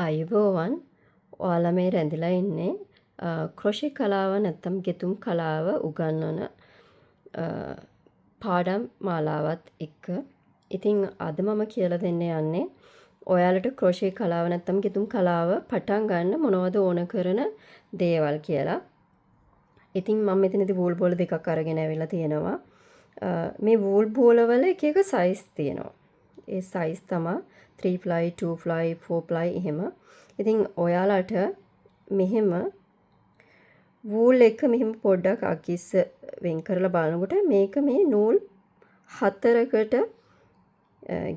අයිබෝවන් ඔයාලා මේ රැඳිලා ඉන්නේ ක්‍රොෂේ කලාව නැත්තම් ගෙතුම් කලාව උගන්වන පාඩම් මාලාවත් එක්ක. ඉතින් අද මම කියලා දෙන්න යන්නේ ඔයාලට ක්‍රොෂේ කලාව නැත්තම් ගෙතුම් කලාව පටන් ගන්න මොනවද ඕන කරන දේවල් කියලා. ඉතින් මම මෙතනදී වූල් බෝල දෙකක් අරගෙන ඇවිල්ලා තියෙනවා. මේ වූල් බෝල වල එක එක සයිස් තියෙනවා. ඒ සයිස් තමයි 3 ply 2 ply 4 ply එහෙම. ඉතින් ඔයාලට මෙහෙම වූල් එක මෙහෙම පොඩ්ඩක් අකිස්ස වෙන් කරලා බලනකොට මේක මේ නූල් 4කට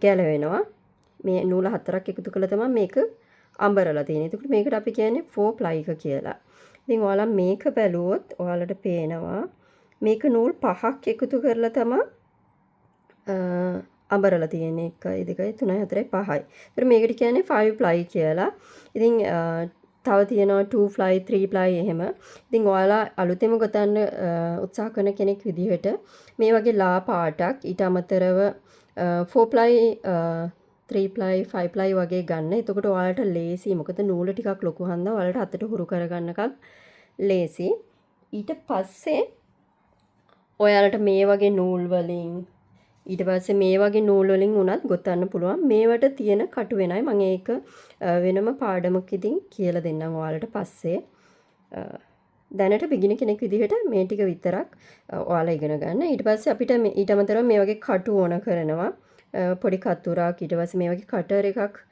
ගැලවෙනවා. මේ නූල් 4ක් එකතු කළා තමයි මේක අඹරලා තියෙන්නේ. ඒකට මේකට අපි කියන්නේ 4 ply එක කියලා. ඉතින් ඔයාලා මේක බැලුවොත් ඔයාලට පේනවා මේක නූල් 5ක් එකතු කරලා තමයි අඹරලා තියෙන්නේ 1 2 3 4 5යි. ඒතර මේකට කියන්නේ 5 ply කියලා. ඉතින් තව තියෙනවා 2 ply 3 ply එහෙම. ඉතින් ඔයාලා අලුතෙන්ම ගොතන්න උත්සාහ කරන කෙනෙක් විදිහට මේ වගේ ලා පාටක් ඊට අමතරව 4 ply 3 ply 5 ply වගේ ගන්න. එතකොට ඔයාලට ලේසි. මොකද නූල ටිකක් ලොකු හන්දා ඔයාලට අතට හුරු කරගන්නකත් ලේසි. ඊට පස්සේ ඔයාලට මේ වගේ නූල් වලින් ඊට පස්සේ මේ වගේ නූල් වලින් උනත් ගොතන්න පුළුවන්. මේවට තියෙන කටු වෙනයි. මම ඒක වෙනම පාඩමක් ඉදින් කියලා දෙන්නම් ඔයාලට පස්සේ. දැනට බිගිනර් කෙනෙක් විදිහට මේ ටික විතරක් ඔයාලා ඉගෙන ගන්න. ඊට පස්සේ අපිට ඊට අමතරව මේ වගේ කටු ඕන කරනවා. පොඩි කතුරක් ඊට පස්සේ මේ වගේ කටර් එකක්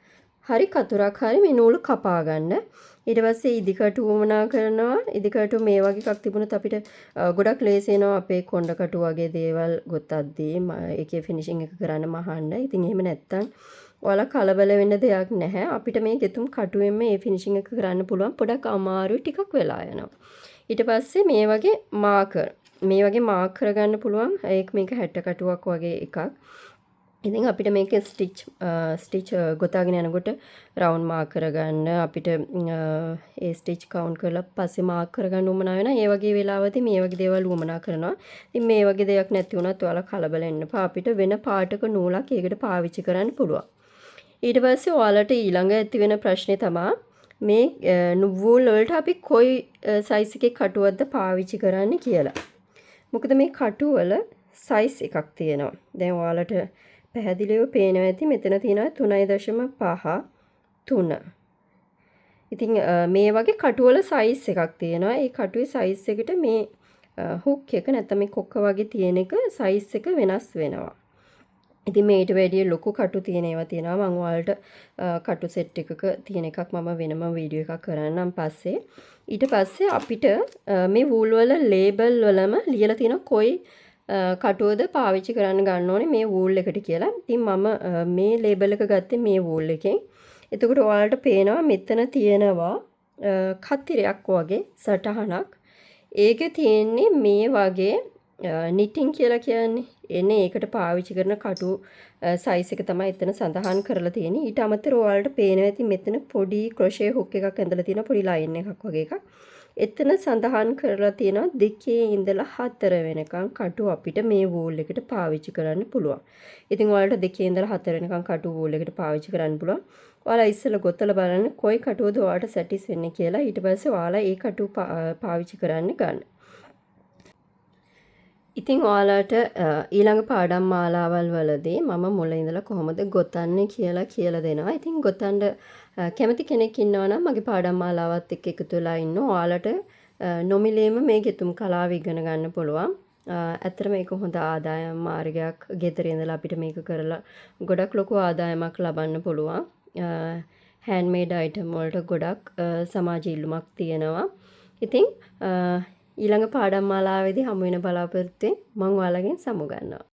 හරි කතුරක් හරි මේ නූල කපා ගන්න. ඊට පස්සේ ඉදිකටු වමනා කරනවා. ඉදිකටු මේ වගේ එකක් තිබුණොත් අපිට ගොඩක් ලේසි වෙනවා අපේ කොණ්ඩ කටු වගේ දේවල් ගොතද්දී ඒකේ ෆිනිෂින් එක කරන්න මහන්න. ඉතින් එහෙම නැත්තම් ඔයාලා කලබල වෙන්න දෙයක් නැහැ. අපිට මේ ගෙතුම් කටුවෙන් මේ ෆිනිෂින් එක කරන්න පුළුවන්. පොඩක් අමාරුයි ටිකක් වෙලා යනවා. ඊට පස්සේ මේ වගේ මාක් කරගන්න පුළුවන්. මේක 60 කටුවක් වගේ එකක්. ඉතින් අපිට මේක ස්ටිච් ගොතාගෙන යනකොට රවුන්ඩ් මාක් කරගන්න අපිට ඒ ස්ටිච් කවුන්ට් කරලා පස්සේ මාක් කරගන්න උවමනා වෙනවා. ඒ වගේ වෙලාවදී මේ වගේ දේවල් උවමනා කරනවා. ඉතින් මේ වගේ දෙයක් නැති වුණත් ඔයාලා කලබල වෙන්න එපා. අපිට වෙන පාටක නූලක් ඒකට පාවිච්චි කරන්න පුළුවන්. ඊට පස්සේ ඔයාලට ඊළඟ ඇති වෙන ප්‍රශ්නේ තමයි මේ වූල් වලට අපි කොයි සයිස් එකේ කටුවක්ද පාවිච්චි කරන්න කියලා. මොකද මේ කටු වල සයිස් එකක් තියෙනවා. දැන් ඔයාලට පැහැදිලිව පේනවා ඇති මෙතන තියෙනවා 3.5 3. ඉතින් මේ වගේ කටුවල සයිස් එකක් තියෙනවා. ඒ කටුවේ සයිස් එකට මේ හුක් එක නැත්නම් මේ කොක්ක වගේ තියෙන එක සයිස් එක වෙනස් වෙනවා. ඉතින් මේට වැඩිය ලොකු කටු තියෙන ඒවා තියෙනවා. මම ඔයාලට කටු සෙට් එකක තියෙන එකක් මම වෙනම වීඩියෝ එකක් කරන්නම් පස්සේ. ඊට පස්සේ අපිට මේ වූල් වල ලේබල් වලම ලියලා තියෙන කොයි කටුවද පාවිච්චි කරන්න ගන්න ඕනේ මේ වූල් එකට කියලා. ඉතින් මම මේ ලේබල් එක ගත්තේ මේ වූල් එකෙන්. එතකොට ඔයාලට පේනවා මෙතන තියෙනවා කතිරයක් වගේ සටහනක්. ඒකේ තියෙන්නේ මේ වගේ නිටින් කියලා කියන්නේ. එන්නේ ඒකට පාවිච්චි කරන කටු සයිස් එක තමයි එතන සඳහන් කරලා තියෙන්නේ. ඊට අමතරව ඔයාලට පේනවා ඇති මෙතන පොඩි ක්‍රොෂේ හුක් එකක් ඇඳලා තියෙන පොඩි ලයින් එකක් වගේ එකක්. එතන සඳහන් කරලා තියෙනවා 2 ඉඳලා 4 වෙනකන් කටු අපිට මේ වූල් එකට පාවිච්චි කරන්න පුළුවන්. ඉතින් ඔයාලට 2 ඉඳලා 4 වෙනකන් කටු වූල් එකට පාවිච්චි කරන්න පුළුවන්. ඔයාලා ඉස්සෙල්ලා ගොතලා බලන්න කොයි කටුවද ඔයාලට සැටිස් වෙන්නේ කියලා. ඊට පස්සේ ඔයාලා ඒ කටුව පාවිච්චි කරන්න ගන්න. ඉතින් ඔයාලට ඊළඟ පාඩම් මාලාවල් වලදී මම මුල ඉඳලා කොහොමද ගොතන්නේ කියලා දෙනවා. ඉතින් ගොතන්න කැමති කෙනෙක් ඉන්නවා නම් මගේ පාඩම් මාලාවත් එක්ක එකතු වෙලා ඉන්න. ඔයාලට නොමිලේම මේ ගෙතුම් කලාව ඉගෙන ගන්න පුළුවන්. ඇත්තටම මේක හොඳ ආදායම් මාර්ගයක්. ගෙදර ඉඳලා අපිට මේක කරලා ගොඩක් ලොකු ආදායමක් ලබන්න පුළුවන්. හෑන්ඩ්මේඩ් අයිටම් වලට ගොඩක් සමාජ ඉල්ලුමක් තියෙනවා. ඉතින් ඊළඟ පාඩම් මාලාවේදී හමු වෙන බලාපොරොත්තුෙන් මම ඔයාලගෙන් සමු ගන්නවා.